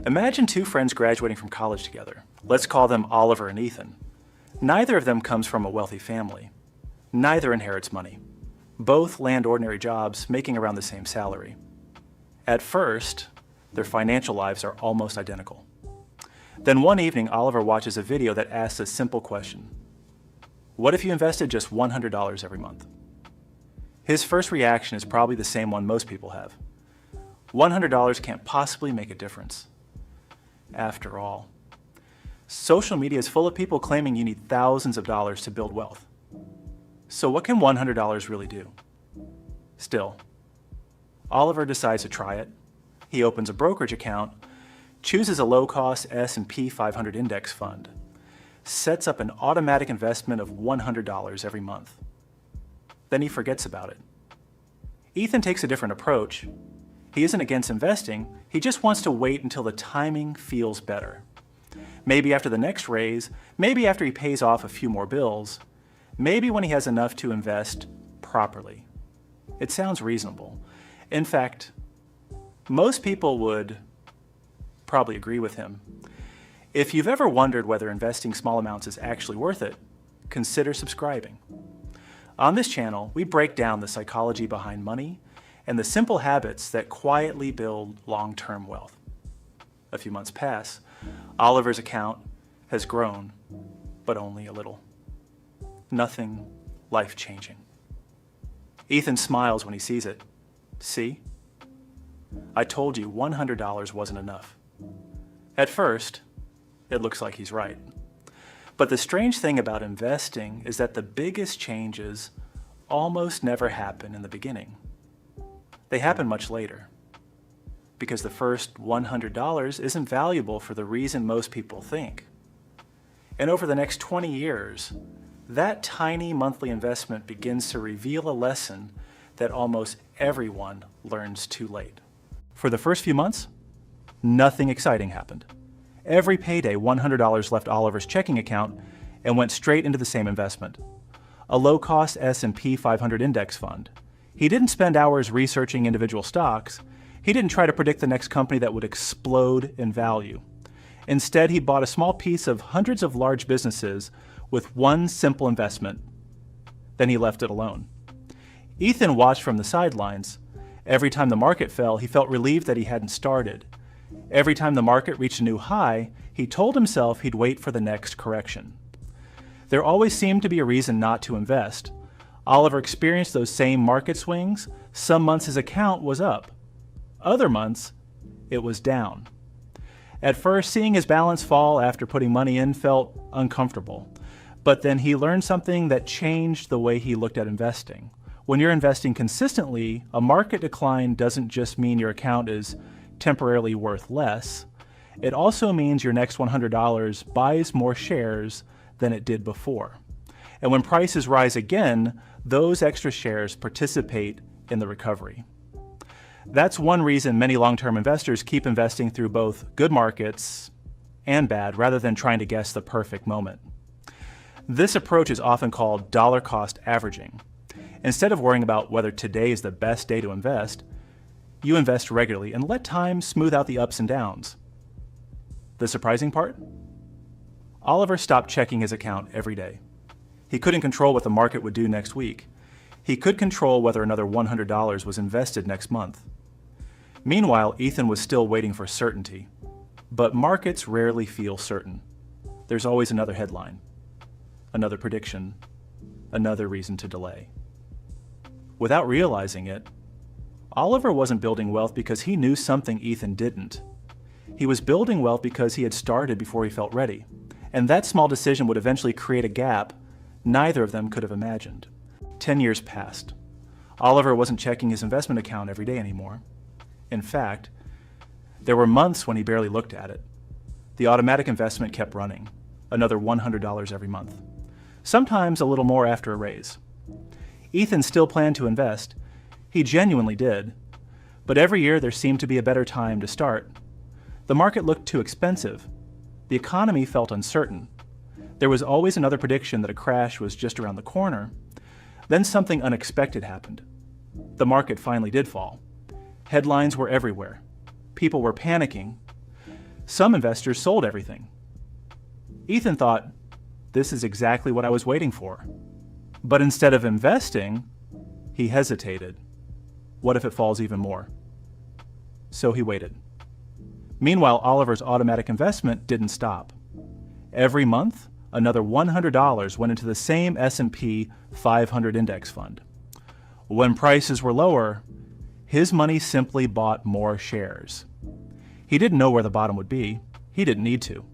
Imagine two friends graduating from college together. Let's call them Oliver and Ethan. Neither of them comes from a wealthy family. Neither inherits money. Both land ordinary jobs, making around the same salary. At first, their financial lives are almost identical. Then one evening, Oliver watches a video that asks a simple question. What if you invested just $100 every month? His first reaction is probably the same one most people have. $100 can't possibly make a difference. After all, social media is full of people claiming you need thousands of dollars to build wealth. So what can $100 really do? Still, Oliver decides to try it. He opens a brokerage account, chooses a low-cost S&P 500 index fund, sets up an automatic investment of $100 every month. Then he forgets about it. Ethan takes a different approach. He isn't against investing, he just wants to wait until the timing feels better. Maybe after the next raise, maybe after he pays off a few more bills, maybe when he has enough to invest properly. It sounds reasonable. In fact, most people would probably agree with him. If you've ever wondered whether investing small amounts is actually worth it, consider subscribing. On this channel, we break down the psychology behind money and the simple habits that quietly build long-term wealth. A few months pass. Oliver's account has grown, but only a little. Nothing life-changing. Ethan smiles when he sees it. See? I told you $100 wasn't enough. At first, it looks like he's right. But the strange thing about investing is that the biggest changes almost never happen in the beginning. They happen much later, because the first $100 isn't valuable for the reason most people think. And over the next 20 years, that tiny monthly investment begins to reveal a lesson that almost everyone learns too late. For the first few months, nothing exciting happened. Every payday, $100 left Oliver's checking account and went straight into the same investment, a low-cost S&P 500 index fund. He didn't spend hours researching individual stocks. He didn't try to predict the next company that would explode in value. Instead, he bought a small piece of hundreds of large businesses with one simple investment. Then he left it alone. Ethan watched from the sidelines. Every time the market fell, he felt relieved that he hadn't started. Every time the market reached a new high, he told himself he'd wait for the next correction. There always seemed to be a reason not to invest. Oliver experienced those same market swings. Some months his account was up. Other months, it was down. At first, seeing his balance fall after putting money in felt uncomfortable. But then he learned something that changed the way he looked at investing. When you're investing consistently, a market decline doesn't just mean your account is temporarily worth less. It also means your next $100 buys more shares than it did before. And when prices rise again, those extra shares participate in the recovery. That's one reason many long-term investors keep investing through both good markets and bad, rather than trying to guess the perfect moment. This approach is often called dollar cost averaging. Instead of worrying about whether today is the best day to invest, you invest regularly and let time smooth out the ups and downs. The surprising part? Oliver stopped checking his account every day. He couldn't control what the market would do next week. He could control whether another $100 was invested next month. Meanwhile, Ethan was still waiting for certainty. But markets rarely feel certain. There's always another headline, another prediction, another reason to delay. Without realizing it, Oliver wasn't building wealth because he knew something Ethan didn't. He was building wealth because he had started before he felt ready. And that small decision would eventually create a gap neither of them could have imagined. 10 years passed. Oliver wasn't checking his investment account every day anymore. In fact, there were months when he barely looked at it. The automatic investment kept running, another $100 every month. Sometimes a little more after a raise. Ethan still planned to invest. He genuinely did. But every year there seemed to be a better time to start. The market looked too expensive. The economy felt uncertain. There was always another prediction that a crash was just around the corner. Then something unexpected happened. The market finally did fall. Headlines were everywhere. People were panicking. Some investors sold everything. Ethan thought, this is exactly what I was waiting for. But instead of investing, he hesitated. What if it falls even more? So he waited. Meanwhile, Oliver's automatic investment didn't stop. Every month, another $100 went into the same S&P 500 index fund. When prices were lower, his money simply bought more shares. He didn't know where the bottom would be. He didn't need to.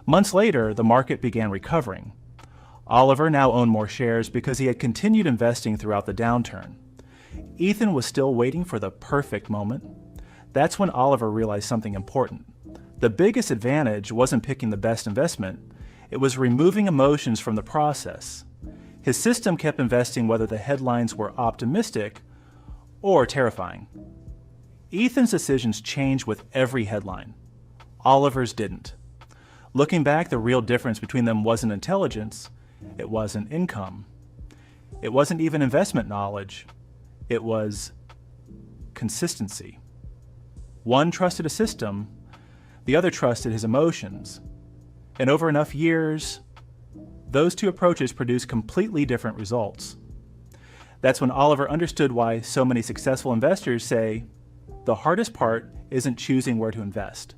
Months later, the market began recovering. Oliver now owned more shares because he had continued investing throughout the downturn. Ethan was still waiting for the perfect moment. That's when Oliver realized something important. The biggest advantage wasn't picking the best investment. It was removing emotions from the process. His system kept investing whether the headlines were optimistic or terrifying. Ethan's decisions changed with every headline. Oliver's didn't. Looking back, the real difference between them wasn't intelligence, it wasn't income. It wasn't even investment knowledge, it was consistency. One trusted a system, the other trusted his emotions. And over enough years, those two approaches produced completely different results. That's when Oliver understood why so many successful investors say, the hardest part isn't choosing where to invest.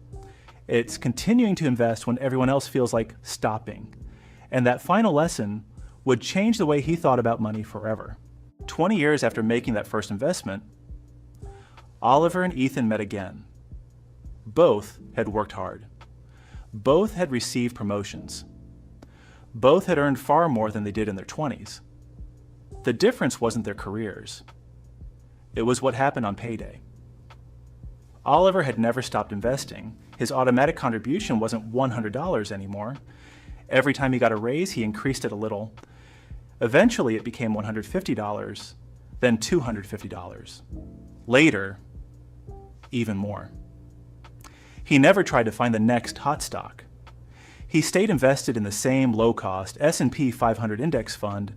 It's continuing to invest when everyone else feels like stopping. And that final lesson would change the way he thought about money forever. 20 years after making that first investment, Oliver and Ethan met again. Both had worked hard. Both had received promotions. Both had earned far more than they did in their 20s. The difference wasn't their careers. It was what happened on payday. Oliver had never stopped investing. His automatic contribution wasn't $100 anymore. Every time he got a raise, he increased it a little. Eventually, it became $150, then $250. Later, even more. He never tried to find the next hot stock. He stayed invested in the same low-cost S&P 500 index fund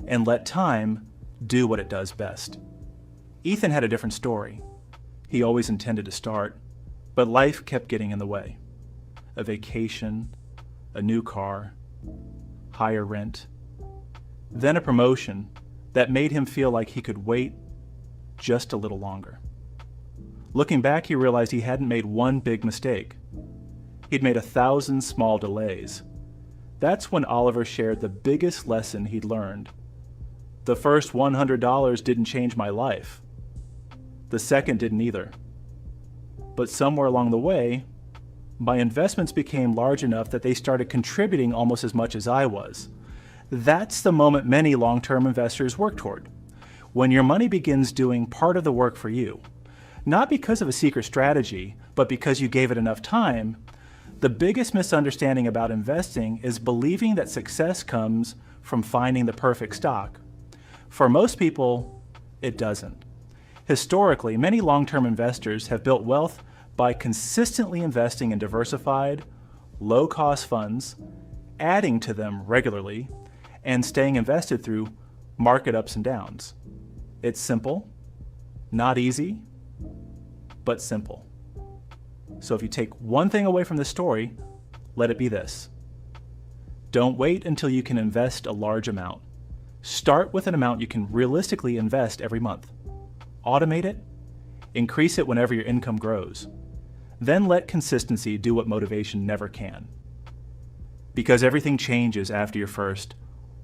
and let time do what it does best. Ethan had a different story. He always intended to start, but life kept getting in the way. A vacation, a new car, higher rent, then a promotion that made him feel like he could wait just a little longer. Looking back, he realized he hadn't made one big mistake. He'd made 1,000 small delays. That's when Oliver shared the biggest lesson he'd learned. The first $100 didn't change my life. The second didn't either. But somewhere along the way, my investments became large enough that they started contributing almost as much as I was. That's the moment many long-term investors work toward. When your money begins doing part of the work for you, not because of a secret strategy, but because you gave it enough time. The biggest misunderstanding about investing is believing that success comes from finding the perfect stock. For most people, it doesn't. Historically, many long-term investors have built wealth by consistently investing in diversified, low-cost funds, adding to them regularly, and staying invested through market ups and downs. It's simple, not easy, but simple. So if you take one thing away from this story, let it be this. Don't wait until you can invest a large amount. Start with an amount you can realistically invest every month. Automate it, increase it whenever your income grows. Then let consistency do what motivation never can. Because everything changes after your first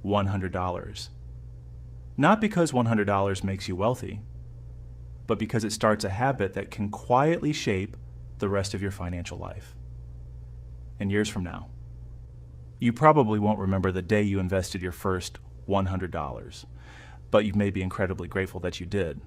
$100. Not because $100 makes you wealthy, but because it starts a habit that can quietly shape the rest of your financial life. And years from now, you probably won't remember the day you invested your first $100, but you may be incredibly grateful that you did.